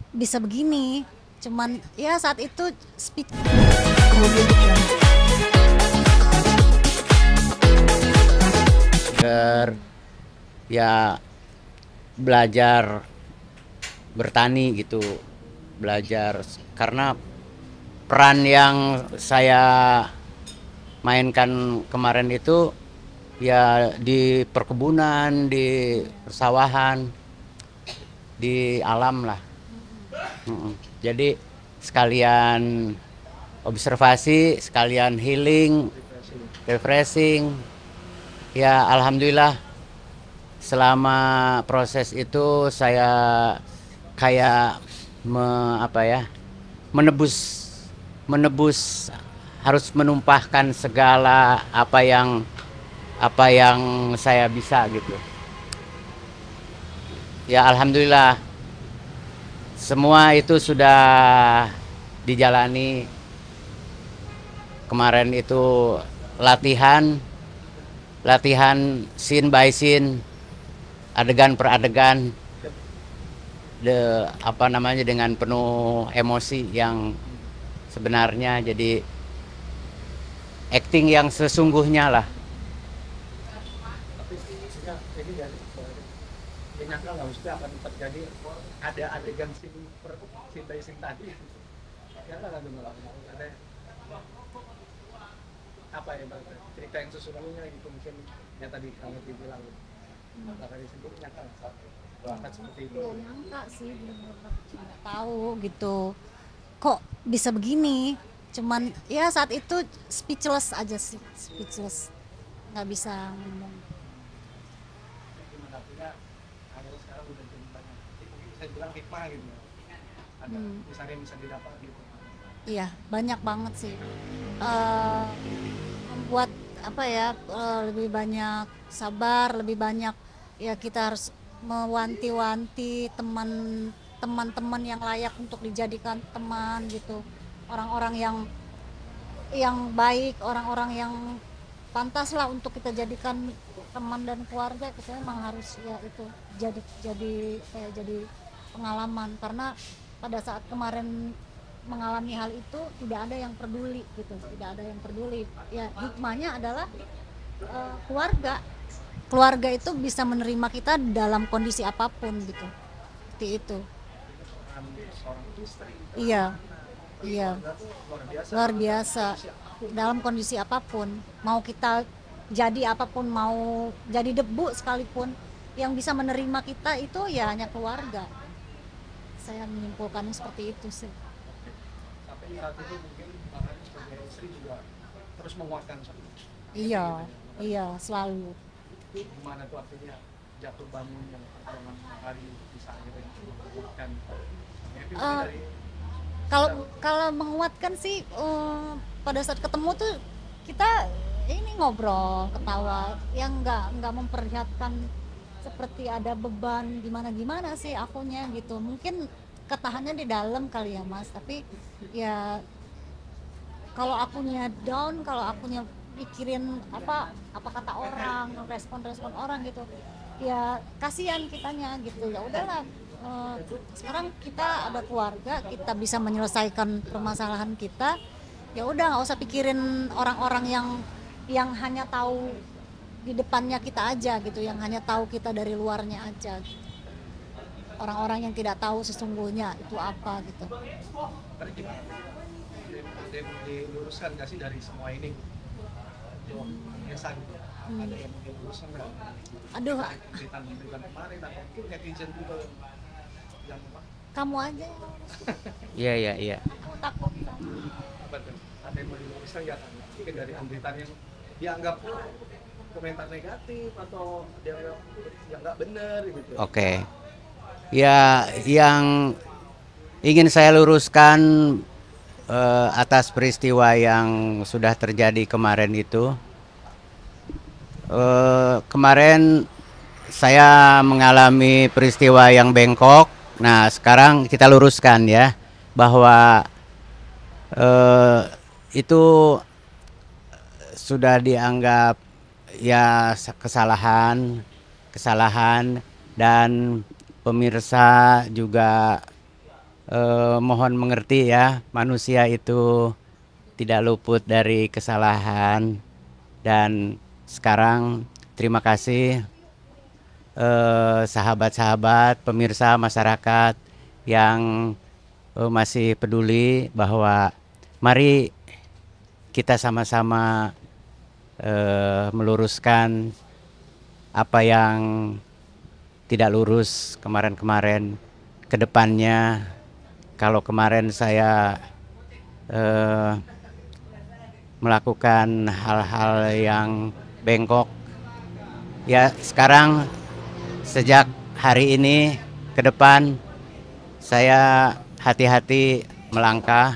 bisa begini, cuman ya saat itu speech. Ya belajar bertani gitu, belajar karena peran yang saya mainkan kemarin itu ya di perkebunan, di persawahan, di alam lah. Jadi sekalian observasi, sekalian healing, refreshing. Ya alhamdulillah selama proses itu saya kayak apa ya, menebus menebus harus menumpahkan segala apa yang saya bisa gitu. Ya alhamdulillah semua itu sudah dijalani. Kemarin itu latihan latihan scene by scene, adegan per adegan, apa namanya, dengan penuh emosi yang sebenarnya, jadi acting yang sesungguhnya lah. Tapi ini dari dia nyangka nggak maksudnya akan terjadi ada adegan scene by scene tadi. Nyangka nggak tuh ada apa ya bang, cerita yang sesungguhnya gitu mungkin yang tadi kamu bilang bakal disebut, nyangka nggak seperti itu. Nggak nyangka sih, bener-bener nggak tahu gitu kok bisa begini, cuman ya saat itu speechless aja sih, speechless, nggak bisa ngomong. Gimana punya akhirnya sekarang udah jadi banyak, mungkin saya bilang hikmah gitu, ada misalnya yang bisa didapat gitu. Iya, banyak banget sih. Eh, Membuat apa ya, lebih banyak sabar, lebih banyak ya kita harus mewanti-wanti teman-teman yang layak untuk dijadikan teman gitu. Orang-orang yang baik, orang-orang yang pantas lah untuk kita jadikan teman dan keluarga, kita memang harus ya itu jadi pengalaman, karena pada saat kemarin mengalami hal itu tidak ada yang peduli gitu, tidak ada yang peduli. Ya hikmahnya adalah keluarga keluarga itu bisa menerima kita dalam kondisi apapun gitu, seperti itu. Seorang istri, Iya, iya, luar biasa. luar biasa dalam kondisi apapun, mau kita jadi apapun, mau jadi debu sekalipun, yang bisa menerima kita itu ya hanya keluarga. Saya menyimpulkannya seperti itu sih. Sampai saat itu mungkin bahkan sebagai istri juga terus menguatkan Iya, iya, selalu. gimana tuh artinya jatuh bangun yang pertolongan hari bisa akhirnya menguatkan. Happy mungkin Eh, dari kalau kalau menguatkan sih, pada saat ketemu tuh kita ini ngobrol, ketawa, yang nggak memperlihatkan seperti ada beban gimana gimana sih akunya gitu. Mungkin ketahannya di dalam kali ya Mas, tapi ya kalau akunya down, kalau akunya pikirin apa kata orang, respon orang gitu, ya kasihan kitanya gitu. Ya udahlah, eh, sekarang kita ada keluarga, kita bisa menyelesaikan permasalahan kita, ya udah nggak usah pikirin orang-orang yang hanya tahu di depannya kita aja gitu, yang hanya tahu kita dari luarnya aja gitu. Orang-orang yang tidak tahu sesungguhnya itu apa gitu. tadi gimana ada yang diluruskan nggak sih dari semua ini biasa gitu, ada yang diluruskan nggak Aduh, cerita kemarin atau mungkin netizen juga yang apa kamu aja yang Iya, iya, iya. aku takut. apa tuh, ada yang mau diluruskan nggak kan mungkin dari pemberitaan yang dianggap komentar negatif atau dianggap yang nggak benar gitu. Oke. Ya, yang ingin saya luruskan atas peristiwa yang sudah terjadi kemarin itu. Kemarin saya mengalami peristiwa yang bengkok. Nah, sekarang kita luruskan ya, bahwa eh, itu sudah dianggap ya kesalahan, dan pemirsa juga mohon mengerti ya, manusia itu tidak luput dari kesalahan. Dan sekarang terima kasih sahabat-sahabat, pemirsa, masyarakat yang masih peduli bahwa mari kita sama-sama meluruskan apa yang tidak lurus kemarin-kemarin. Kedepannya, kalau kemarin saya melakukan hal-hal yang bengkok, ya sekarang sejak hari ini ke depan saya hati-hati melangkah.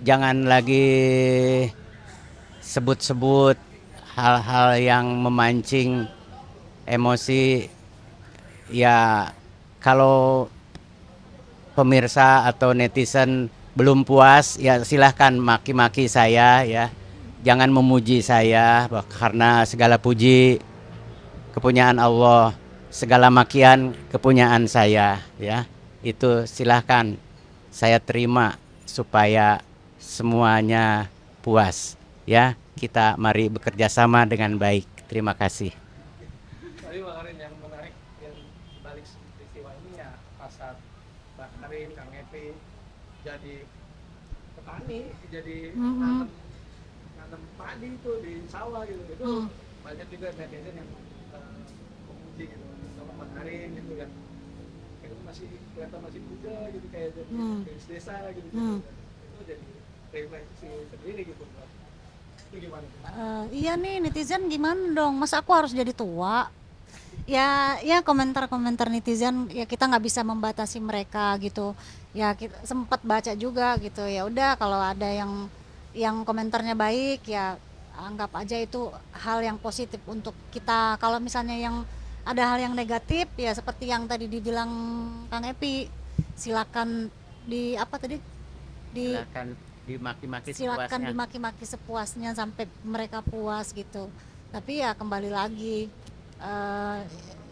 Jangan lagi sebut-sebut hal-hal yang memancing emosi. Ya kalau pemirsa atau netizen belum puas, ya silahkan maki-maki saya ya. Jangan memuji saya, karena segala puji kepunyaan Allah, segala makian kepunyaan saya ya. Itu silahkan saya terima supaya semuanya puas ya. Kita mari bekerja sama dengan baik. Terima kasih. Tadi Bang Karin, yang menarik yang balik peristiwa ini ya pas saat Bang Karin, Kang Epi jadi petani, jadi nanam padi itu di sawah gitu. Itu banyak juga netizen yang memuji gitu sama Bang Karin gitu kan. Itu masih kelihatan masih muda gitu, kayak jadi gadis desa gitu. Itu jadi refleksi sendiri gitu. Itu gimana? Iya nih netizen gimana dong, masa aku harus jadi tua? Ya komentar-komentar netizen ya kita nggak bisa membatasi mereka gitu. Ya kita sempat baca juga gitu. Ya udah, kalau ada yang komentarnya baik ya anggap aja itu hal yang positif untuk kita. Kalau misalnya yang ada hal yang negatif ya seperti yang tadi dibilang Kang Epi, silakan di apa tadi di Silakan dimaki-maki silakan sepuasnya. dimaki-maki sepuasnya sampai mereka puas gitu. Tapi ya kembali lagi,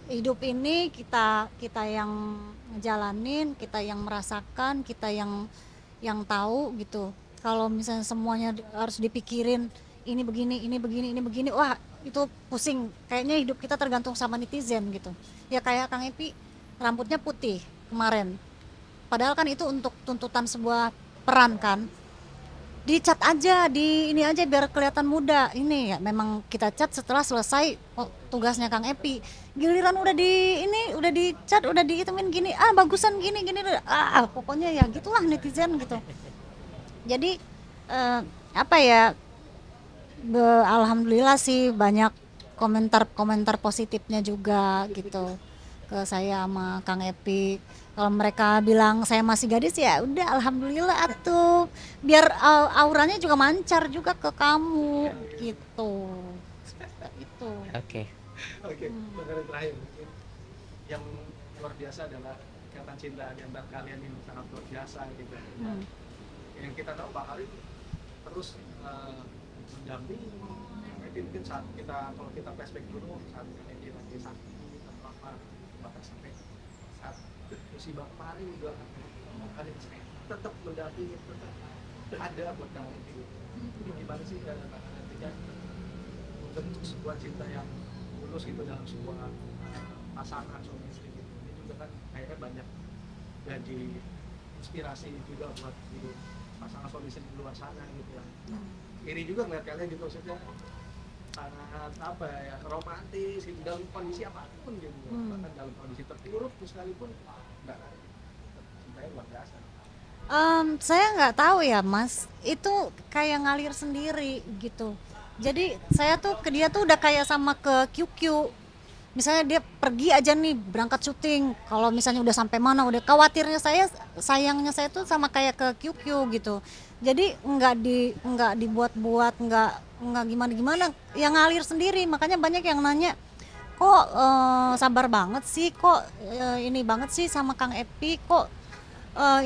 hidup ini kita yang ngejalanin, kita yang merasakan, kita yang tahu gitu. Kalau misalnya semuanya harus dipikirin ini begini, ini begini, ini begini, wah itu pusing. Kayaknya hidup kita tergantung sama netizen gitu. Ya kayak Kang Epi rambutnya putih kemarin. Padahal kan itu untuk tuntutan sebuah peran kan. Dicat aja, di ini aja biar kelihatan muda. Ini ya memang kita cat setelah selesai tugasnya Kang Epi. Giliran udah di ini, udah dicat, udah dihitumin gini, bagusan gini pokoknya ya gitulah netizen gitu. Jadi apa ya, alhamdulillah sih banyak komentar-komentar positifnya juga gitu ke saya sama Kang Epi. Kalau mereka bilang saya masih gadis ya udah alhamdulillah atuh, biar auranya juga mancar juga ke kamu gitu. Itu. Oke. Bang Karin, terakhir mungkin yang luar biasa adalah ikatan cinta di antara kalian yang sangat luar biasa gitu. Yang kita tahu Bang Karin terus mendampingi. Mungkin saat kita, kalau kita flashback dulu saat dia lagi sakit atau apa, bahkan sampai saat musibah kemarin juga Bang Karin tetap mendampingi, tetap ada buat kamu itu. Ini gimana sih cara nantinya membentuk sebuah cinta yang tulus gitu dalam sebuah pasangan suami istri gitu. Ini juga kan kayaknya banyak jadi inspirasi juga buat hidup pasangan suami istri di luar sana gitu ya. Iri juga ngeliat kalian gitu, maksudnya sangat apa ya, romantis gitu dalam kondisi apapun gitu. Bahkan dalam kondisi terpuruk sekalipun enggak, cintanya luar biasa. Saya nggak tahu ya Mas, itu kayak ngalir sendiri gitu. Jadi saya tuh ke dia tuh udah kayak sama ke QQ. Misalnya dia pergi aja nih berangkat syuting, kalau misalnya udah sampai mana udah khawatirnya sayangnya saya tuh sama kayak ke QQ gitu. Jadi nggak dibuat-buat, nggak gimana-gimana, yang ngalir sendiri. Makanya banyak yang nanya, kok sabar banget sih, kok ini banget sih sama Kang Epi, kok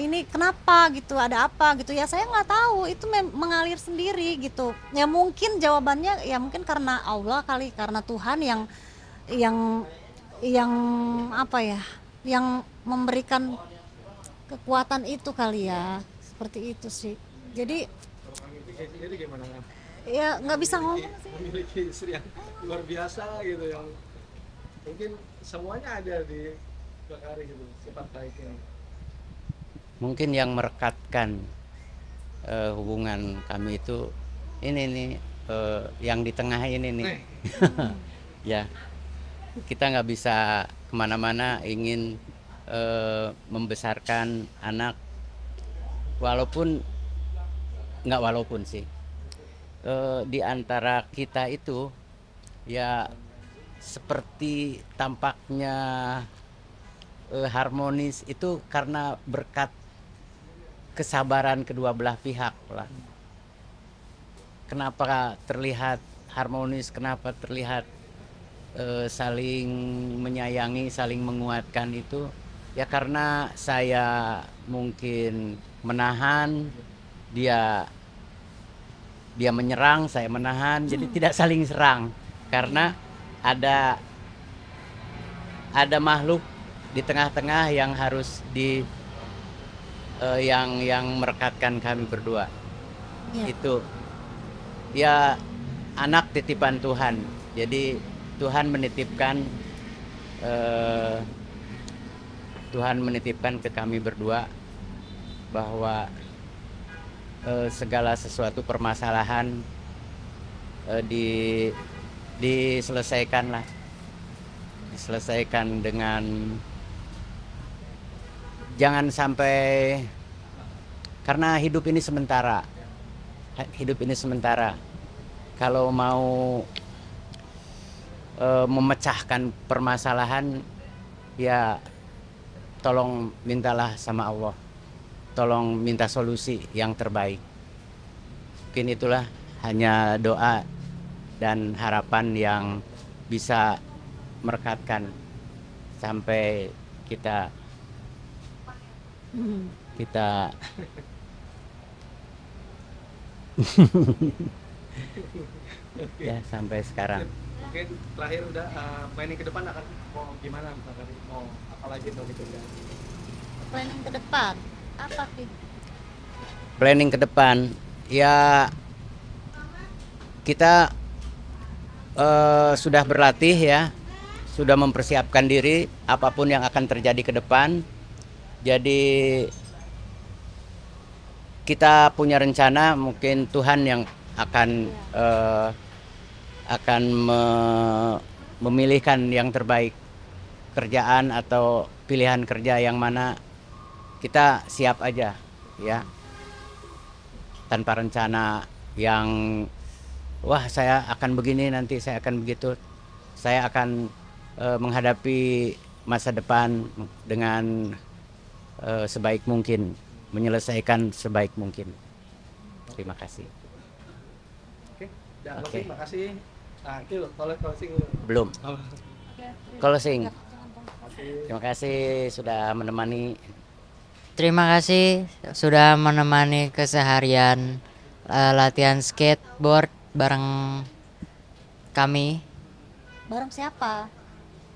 ini kenapa gitu, ada apa gitu ya. Saya nggak tahu, itu mengalir sendiri gitu ya. Mungkin jawabannya ya mungkin karena Allah kali, karena Tuhan yang apa ya, yang memberikan kekuatan itu kali ya, seperti itu sih. Jadi Kalau Kang Iping sendiri gimana kan? ya nggak bisa ngomong sih. Memiliki istri yang luar biasa gitu, yang mungkin semuanya ada di Bakari gitu, sifat baiknya. Mungkin yang merekatkan hubungan kami itu ini nih, yang di tengah ini nih. Ya, kita nggak bisa kemana-mana ingin membesarkan anak, walaupun sih di antara kita itu ya seperti tampaknya harmonis itu karena berkat kesabaran kedua belah pihak lah. Kenapa terlihat harmonis, kenapa terlihat saling menyayangi, saling menguatkan itu ya karena saya mungkin menahan, dia menyerang, saya menahan, jadi tidak saling serang karena ada makhluk di tengah-tengah yang harus yang merekatkan kami berdua. Ya. Itu ya anak titipan Tuhan, jadi Tuhan menitipkan ke kami berdua bahwa segala sesuatu permasalahan diselesaikan dengan, jangan sampai, karena hidup ini sementara. Kalau mau memecahkan permasalahan ya tolong mintalah sama Allah, tolong minta solusi yang terbaik. Mungkin itulah hanya doa dan harapan yang bisa merekatkan sampai kita ya sampai sekarang. Mungkin terakhir udah planning ke depan akan mau gimana, mau apa lagi mau dikerjain? Planning ke depan apa sih? Planning ke depan ya kita sudah berlatih ya, sudah mempersiapkan diri apapun yang akan terjadi ke depan. Jadi kita punya rencana, mungkin Tuhan yang akan memilihkan yang terbaik, kerjaan atau pilihan kerja yang mana kita siap aja ya, tanpa rencana yang wah saya akan begini, nanti saya akan begitu. Saya akan menghadapi masa depan dengan sebaik mungkin, menyelesaikan sebaik mungkin. Terima kasih. Oke, udah Oke. closing, makasih. Nah, itu kalau closing Belum oh, closing. makasih. Terima kasih sudah menemani. Terima kasih sudah menemani keseharian latihan skateboard bareng kami, Bareng siapa?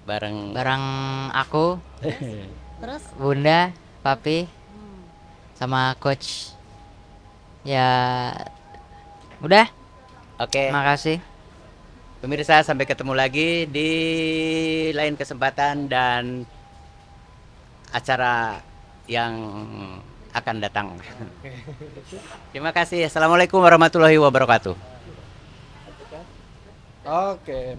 Bareng bareng aku, Terus Bunda, Papi, sama coach. Ya, udah. Oke, Terima kasih. pemirsa, sampai ketemu lagi di lain kesempatan dan acara yang akan datang. Terima kasih. Assalamualaikum warahmatullahi wabarakatuh. Oke.